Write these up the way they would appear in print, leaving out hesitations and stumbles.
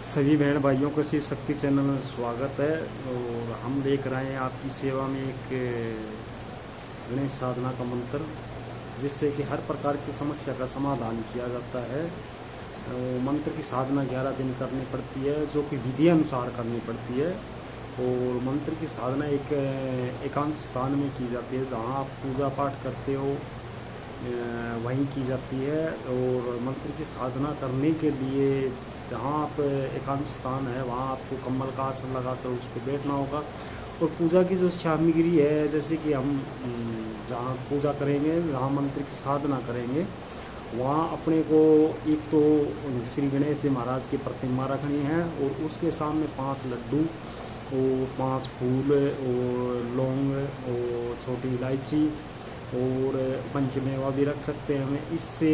सभी बहन भाइयों को शिव शक्ति चैनल में स्वागत है। और हम लेकर आए हैं आपकी सेवा में एक गणेश साधना का मंत्र, जिससे कि हर प्रकार की समस्या का समाधान किया जाता है। मंत्र की साधना 11 दिन करनी पड़ती है, जो कि विधि अनुसार करनी पड़ती है। और मंत्र की साधना एक एकांत स्थान में की जाती है, जहाँ आप पूजा पाठ करते हो वहीं की जाती है। और मंत्र की साधना करने के लिए जहाँ आप एकांत स्थान है वहाँ आपको कम्बल का आसन लगाकर उस पर बैठना होगा। और पूजा की जो सामग्री है, जैसे कि हम जहाँ पूजा करेंगे, जहाँ मंत्र की साधना करेंगे, वहाँ अपने को एक तो श्री गणेश जी महाराज की प्रतिमा रखनी है, और उसके सामने 5 लड्डू और 5 फूल और लौंग और छोटी इलायची और पंचमेवा भी रख सकते हैं। हमें इससे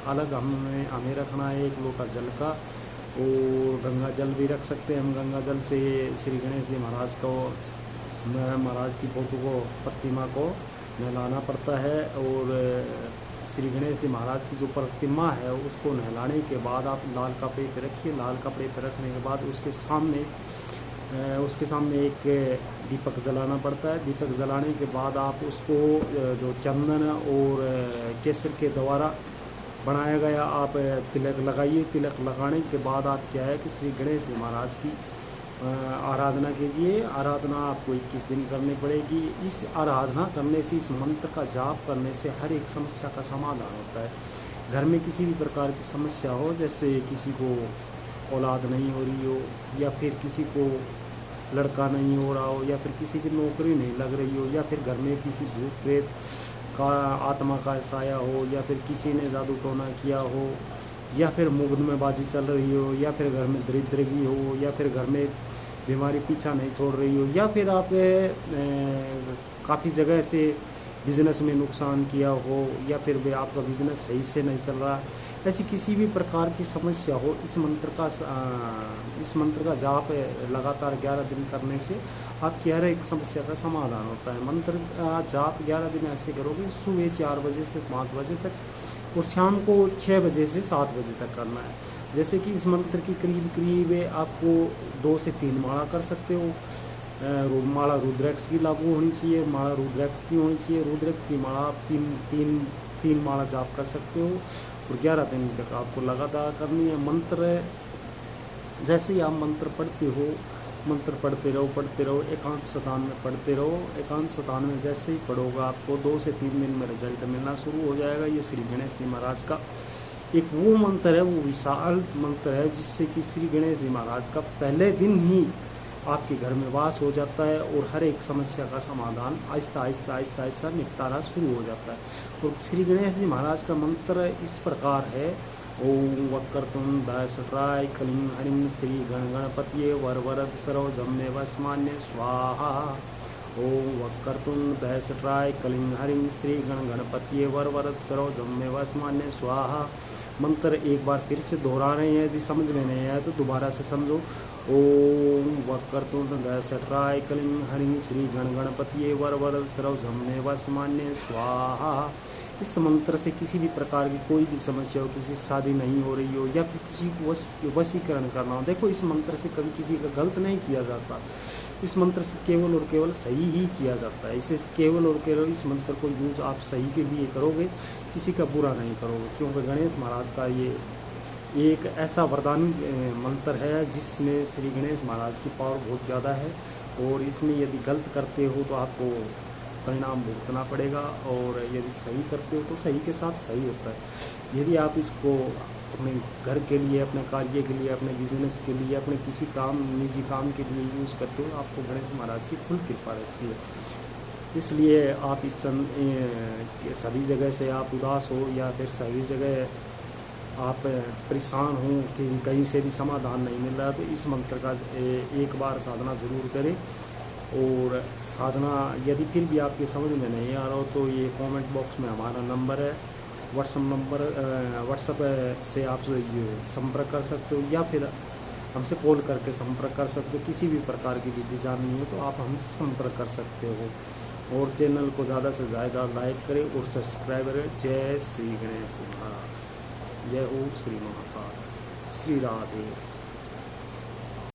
अलग हमें रखना है 1 लोटा जल का, और गंगा जल भी रख सकते हैं हम। गंगा जल से श्री गणेश जी महाराज की फोटो को, प्रतिमा को नहलाना पड़ता है। और श्री गणेश जी महाराज की जो प्रतिमा है उसको नहलाने के बाद आप लाल कपड़े पर रखिए। लाल कपड़े पर रखने के बाद उसके सामने एक दीपक जलाना पड़ता है। दीपक जलाने के बाद आप उसको जो चंदन और केसर के द्वारा बनाया गया आप तिलक लगाइए। तिलक लगाने के बाद आप क्या है कि श्री गणेश जी महाराज की आराधना कीजिए। आराधना आपको 21 दिन करनी पड़ेगी। इस आराधना करने से, इस मंत्र का जाप करने से हर एक समस्या का समाधान होता है। घर में किसी भी प्रकार की समस्या हो, जैसे किसी को औलाद नहीं हो रही हो, या फिर किसी को लड़का नहीं हो रहा हो, या फिर किसी की नौकरी नहीं लग रही हो, या फिर घर में किसी भूत प्रेत का आत्मा का साया हो, या फिर किसी ने जादू टोना किया हो, या फिर मुकदमेबाजी चल रही हो, या फिर घर में दरिद्रगी हो, या फिर घर में बीमारी पीछा नहीं छोड़ रही हो, या फिर आप काफ़ी जगह से बिजनेस में नुकसान किया हो, या फिर आपका बिजनेस सही से नहीं चल रहा, ऐसी किसी भी प्रकार की समस्या हो, इस मंत्र का जाप लगातार 11 दिन करने से आपकी हर एक समस्या का समाधान होता है। मंत्र का जाप 11 दिन ऐसे करोगे, सुबह 4 बजे से 5 बजे तक, और शाम को 6 बजे से 7 बजे तक करना है। जैसे कि इस मंत्र की करीब आपको 2 से 3 माला कर सकते हो। माला रुद्राक्ष की लागू होनी चाहिए, माला रुद्राक्ष की होनी चाहिए। रुद्राक्ष की माला आप तीन माला जाप कर सकते हो, और 11 दिन तक आपको लगातार करनी है। मंत्र जैसे ही आप मंत्र पढ़ते हो, मंत्र पढ़ते रहो, एकांत स्थान में पढ़ते रहो। एकांत स्थान में जैसे ही पढ़ोगे, आपको 2 से 3 दिन में रिजल्ट मिलना शुरू हो जाएगा। ये श्री गणेश जी महाराज का एक वो मंत्र है, वो विशाल मंत्र है, जिससे कि श्री गणेश जी महाराज का पहले दिन ही आपके घर में वास हो जाता है, और हर एक समस्या का समाधान आहिस्ता निपटारा शुरू हो जाता है। और श्री गणेश जी महाराज का मंत्र इस प्रकार है: ओम वक्रतुंड दशराय कलिं हरिं श्री गणपतये वरवरद सरोजम्य वस्मान्य स्वाहा। ओम वक्रतुंड दशराय कलिं हरिं श्री गणपतये वरवरद सरोजम्य वस्मान्य स्वाहा। मंत्र एक बार फिर से दोहरा रहे हैं, यदि समझ में नहीं आया तो दोबारा से समझो। ओम वक्रतुंड दशराय कलिं हरिं श्री गणपतये वरवरद सरोजम्य वस्मान्य स्वाहा। इस मंत्र से किसी भी प्रकार की कोई भी समस्या हो, किसी शादी नहीं हो रही हो, या फिर किसी को वशीकरण करना हो, देखो इस मंत्र से कभी किसी का गलत नहीं किया जाता। इस मंत्र से केवल और केवल सही ही किया जाता है। इसे केवल और केवल इस मंत्र को यूज आप सही के लिए करोगे, किसी का बुरा नहीं करोगे, क्योंकि गणेश महाराज का ये एक ऐसा वरदान मंत्र है जिसमें श्री गणेश महाराज की पावर बहुत ज़्यादा है। और इसमें यदि गलत करते हो तो आपको परिणाम भुगतना पड़ेगा, और यदि सही करते हो तो सही के साथ सही होता है। यदि आप इसको अपने घर के लिए, अपने कार्य के लिए, अपने बिजनेस के लिए, अपने किसी निजी काम के लिए यूज़ करते हो, आपको गणेश महाराज की फुल कृपा रहती है। इसलिए आप इस सभी जगह से आप उदास हो, या फिर सभी जगह आप परेशान हो कि कहीं से भी समाधान नहीं मिल रहा, तो इस मंत्र का एक बार साधना ज़रूर करें। और साधना यदि फिर भी आपके समझ में नहीं आ रहा हो, तो ये कमेंट बॉक्स में हमारा नंबर है, व्हाट्सएप से आप संपर्क कर सकते हो, या फिर हमसे कॉल करके संपर्क कर सकते हो। किसी भी प्रकार की विधि जाननी हो तो आप हमसे संपर्क कर सकते हो। और चैनल को ज़्यादा से ज़्यादा लाइक करें और सब्सक्राइब करें। जय श्री गणेश महाराज, जय ओम श्री महाकाल, श्री राधे।